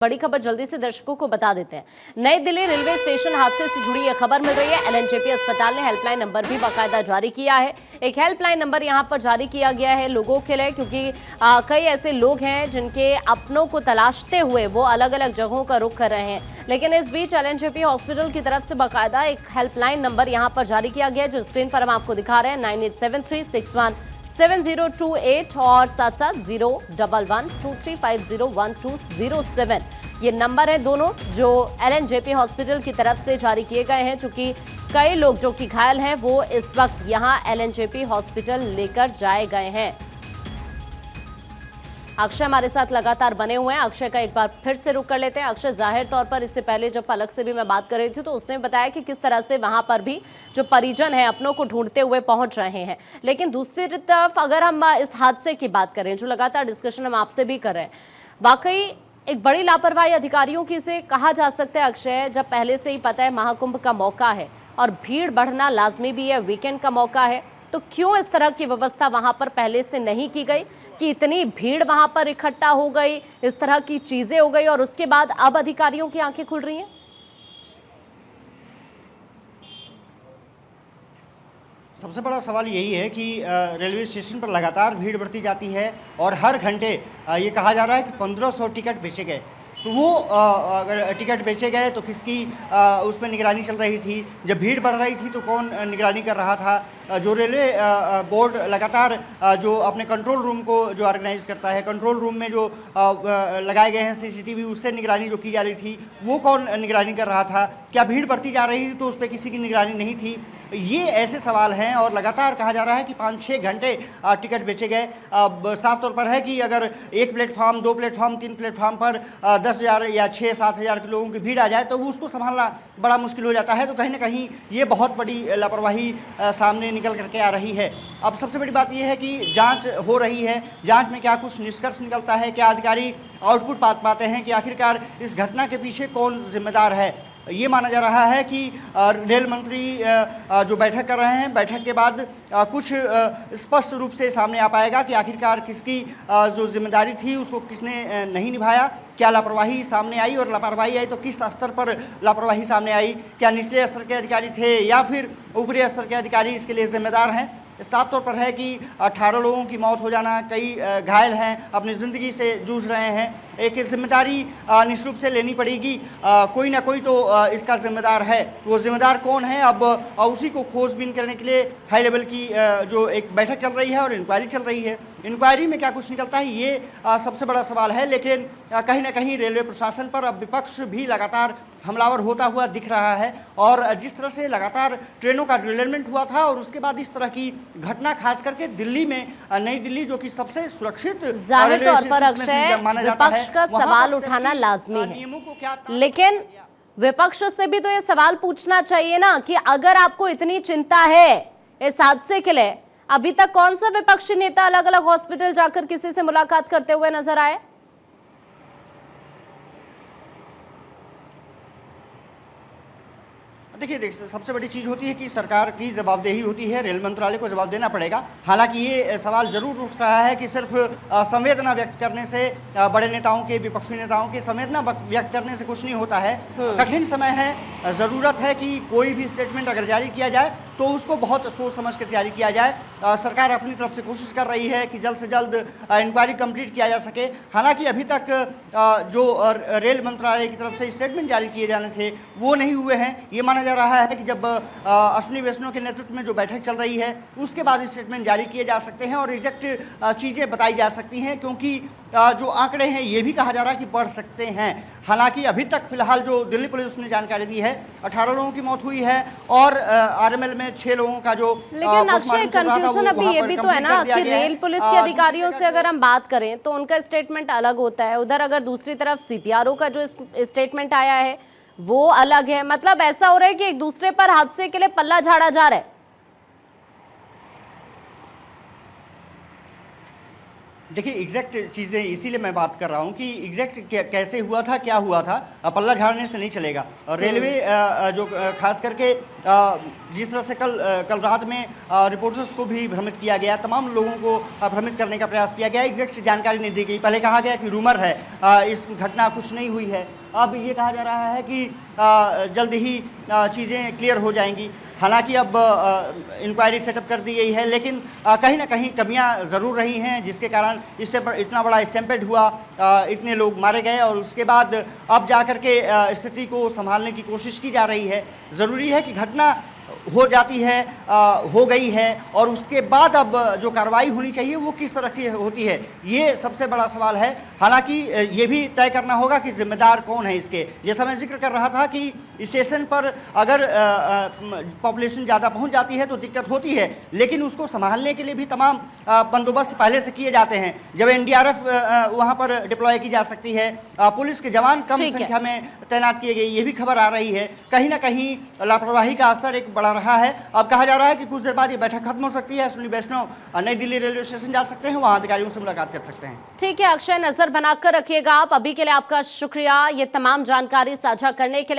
बड़ी खबर जल्दी से दर्शकों को बता देते हैं। नई दिल्ली रेलवे स्टेशन हादसे से जुड़ी यह खबर मिल रही है। एलएनजेपी अस्पताल ने हेल्पलाइन नंबर भी बाकायदा जारी किया है। एक हेल्पलाइन नंबर यहां पर जारी किया गया है लोगों के लिए, क्योंकि कई ऐसे लोग हैं जिनके अपनों को तलाशते हुए वो अलग अलग जगहों का रुख कर रहे हैं। लेकिन इस बीच एलएनजेपी हॉस्पिटल की तरफ से बाकायदा एक हेल्पलाइन नंबर यहां पर जारी किया गया है, जो स्क्रीन पर हम आपको दिखा रहे हैं। 9873617028 और 77011235012007 ये नंबर है दोनों, जो एलएनजेपी हॉस्पिटल की तरफ से जारी किए गए हैं। चूंकि कई लोग जो कि घायल हैं वो इस वक्त यहां एलएनजेपी हॉस्पिटल लेकर जाए गए हैं। अक्षय हमारे साथ लगातार बने हुए हैं। अक्षय का एक बार फिर से रुख कर लेते हैं। अक्षय, जाहिर तौर पर इससे पहले जब पलक से भी मैं बात कर रही थी तो उसने बताया कि किस तरह से वहां पर भी जो परिजन है अपनों को ढूंढते हुए पहुंच रहे हैं। लेकिन दूसरी तरफ अगर हम इस हादसे की बात करें, जो लगातार डिस्कशन हम आपसे भी कर रहे हैं, वाकई एक बड़ी लापरवाही अधिकारियों की इसे कहा जा सकता है। अक्षय, जब पहले से ही पता है महाकुंभ का मौका है और भीड़ बढ़ना लाजमी भी है, वीकेंड का मौका है, तो क्यों इस तरह की व्यवस्था वहां पर पहले से नहीं की गई कि इतनी भीड़ वहां पर इकट्ठा हो गई, इस तरह की चीजें हो गई और उसके बाद अब अधिकारियों की आंखें खुल रही हैं? सबसे बड़ा सवाल यही है कि रेलवे स्टेशन पर लगातार भीड़ बढ़ती जाती है और हर घंटे ये कहा जा रहा है कि 1500 टिकट बेचे गए। तो वो अगर टिकट बेचे गए तो किसकी उसमें निगरानी चल रही थी? जब भीड़ बढ़ रही थी तो कौन निगरानी कर रहा था? जो रेलवे बोर्ड लगातार जो अपने कंट्रोल रूम को जो ऑर्गेनाइज करता है, कंट्रोल रूम में जो लगाए गए हैं सीसीटीवी, उससे निगरानी जो की जा रही थी, वो कौन निगरानी कर रहा था? क्या भीड़ बढ़ती जा रही थी तो उस पर किसी की निगरानी नहीं थी? ये ऐसे सवाल हैं और लगातार कहा जा रहा है कि 5-6 घंटे टिकट बेचे गए। साफ तौर पर है कि अगर एक प्लेटफॉर्म, 2 प्लेटफॉर्म, 3 प्लेटफॉर्म पर 10,000 या 6-7 हज़ार के लोगों की भीड़ आ जाए तो वो उसको संभालना बड़ा मुश्किल हो जाता है। तो कहीं ना कहीं ये बहुत बड़ी लापरवाही सामने निकल करके आ रही है। अब सबसे बड़ी बात यह है कि जांच हो रही है। जांच में क्या कुछ निष्कर्ष निकलता है, क्या अधिकारी आउटपुट पाते हैं कि आखिरकार इस घटना के पीछे कौन जिम्मेदार है? ये माना जा रहा है कि रेल मंत्री जो बैठक कर रहे हैं, बैठक के बाद कुछ स्पष्ट रूप से सामने आ पाएगा कि आखिरकार किसकी जो जिम्मेदारी थी उसको किसने नहीं निभाया, क्या लापरवाही सामने आई, और लापरवाही आई तो किस स्तर पर लापरवाही सामने आई, क्या निचले स्तर के अधिकारी थे या फिर ऊपरी स्तर के अधिकारी इसके लिए जिम्मेदार हैं? साफ तौर पर है कि 18 लोगों की मौत हो जाना, कई घायल हैं, अपनी ज़िंदगी से जूझ रहे हैं। एक जिम्मेदारी निश्चित रूप से लेनी पड़ेगी। कोई ना कोई तो इसका जिम्मेदार है। वो जिम्मेदार कौन है? अब उसी को खोजबीन करने के लिए हाई लेवल की जो एक बैठक चल रही है और इंक्वायरी चल रही है। इंक्वायरी में क्या कुछ निकलता है, ये सबसे बड़ा सवाल है। लेकिन कहीं ना कहीं रेलवे प्रशासन पर अब विपक्ष भी लगातार हमलावर होता हुआ दिख रहा है। और जिस तरह से लगातार ट्रेनों का डिलेवमेंट हुआ था और उसके बाद इस तरह की घटना, खास करके दिल्ली में, नई दिल्ली जो कि सबसे सुरक्षित जाहिर तौर पर अक्षय विपक्ष का सवाल उठाना लाजमी है, लेकिन विपक्ष से भी तो ये सवाल पूछना चाहिए ना कि अगर आपको इतनी चिंता है इस हादसे के लिए, अभी तक कौन सा विपक्षी नेता अलग अलग हॉस्पिटल जाकर किसी से मुलाकात करते हुए नजर आए? देखिए, सबसे बड़ी चीज़ होती है कि सरकार की जवाबदेही होती है, रेल मंत्रालय को जवाब देना पड़ेगा। हालांकि ये सवाल जरूर उठ रहा है कि सिर्फ संवेदना व्यक्त करने से, बड़े नेताओं के, विपक्षी नेताओं की संवेदना व्यक्त करने से कुछ नहीं होता है। कठिन समय है, ज़रूरत है कि कोई भी स्टेटमेंट अगर जारी किया जाए तो उसको बहुत सोच समझ कर जारी किया जाए। सरकार अपनी तरफ से कोशिश कर रही है कि जल्द से जल्द इंक्वायरी कंप्लीट किया जा सके। हालांकि अभी तक जो रेल मंत्रालय की तरफ से स्टेटमेंट जारी किए जाने थे वो नहीं हुए हैं। ये माना जा रहा है कि जब अश्विनी वैष्णव के नेतृत्व में जो बैठक चल रही है उसके बाद स्टेटमेंट जारी किए जा सकते हैं और एग्जैक्ट चीज़ें बताई जा सकती हैं, क्योंकि जो आंकड़े हैं ये भी कहा जा रहा है कि बढ़ सकते हैं। हालांकि अभी तक फिलहाल जो दिल्ली पुलिस ने जानकारी दी है, 18 लोगों की मौत हुई है और आरएमएल में 6 लोगों का जो लेकिन अक्षय कंफ्यूजन अभी ये भी तो है ना कि रेल पुलिस के अधिकारियों से अगर हम बात करें तो उनका स्टेटमेंट अलग होता है, उधर अगर दूसरी तरफ सीपीआरओ का जो स्टेटमेंट आया है वो अलग है। मतलब ऐसा हो रहा है कि एक दूसरे पर हादसे के लिए पल्ला झाड़ा जा रहा है। देखिए एग्जैक्ट चीज़ें इसीलिए मैं बात कर रहा हूँ कि एग्जैक्ट कैसे हुआ था, क्या हुआ था, पल्ला झाड़ने से नहीं चलेगा। और रेलवे जो खास करके जिस तरह से कल रात में रिपोर्टर्स को भी भ्रमित किया गया, तमाम लोगों को भ्रमित करने का प्रयास किया गया, एग्जैक्ट जानकारी नहीं दी गई। पहले कहा गया कि रूमर है, इस घटना कुछ नहीं हुई है। अब ये कहा जा रहा है कि जल्द ही चीज़ें क्लियर हो जाएंगी। हालांकि अब इंक्वायरी सेटअप कर दी गई है, लेकिन कहीं ना कहीं कमियां ज़रूर रही हैं, जिसके कारण इससे पर इतना बड़ा स्टैम्पेड हुआ, इतने लोग मारे गए और उसके बाद अब जा कर के स्थिति को संभालने की कोशिश की जा रही है। ज़रूरी है कि घटना हो जाती है, हो गई है, और उसके बाद अब जो कार्रवाई होनी चाहिए वो किस तरह की होती है, ये सबसे बड़ा सवाल है। हालांकि ये भी तय करना होगा कि जिम्मेदार कौन है इसके। जैसा मैं जिक्र कर रहा था कि स्टेशन पर अगर पॉपुलेशन ज़्यादा पहुंच जाती है तो दिक्कत होती है, लेकिन उसको संभालने के लिए भी तमाम बंदोबस्त पहले से किए जाते हैं। जब एनडीआरएफ वहाँ पर डिप्लॉय की जा सकती है, पुलिस के जवान कम संख्या में तैनात किए गए, ये भी खबर आ रही है। कहीं ना कहीं लापरवाही का असर एक बड़ा रहा है। अब कहा जा रहा है कि कुछ देर बाद ये बैठक खत्म हो सकती है। अश्विनी वैष्णव नई दिल्ली रेलवे स्टेशन जा सकते हैं, वहां अधिकारियों से मुलाकात कर सकते हैं। ठीक है अक्षय, नजर बनाकर रखिएगा आप। अभी के लिए आपका शुक्रिया ये तमाम जानकारी साझा करने के लिए।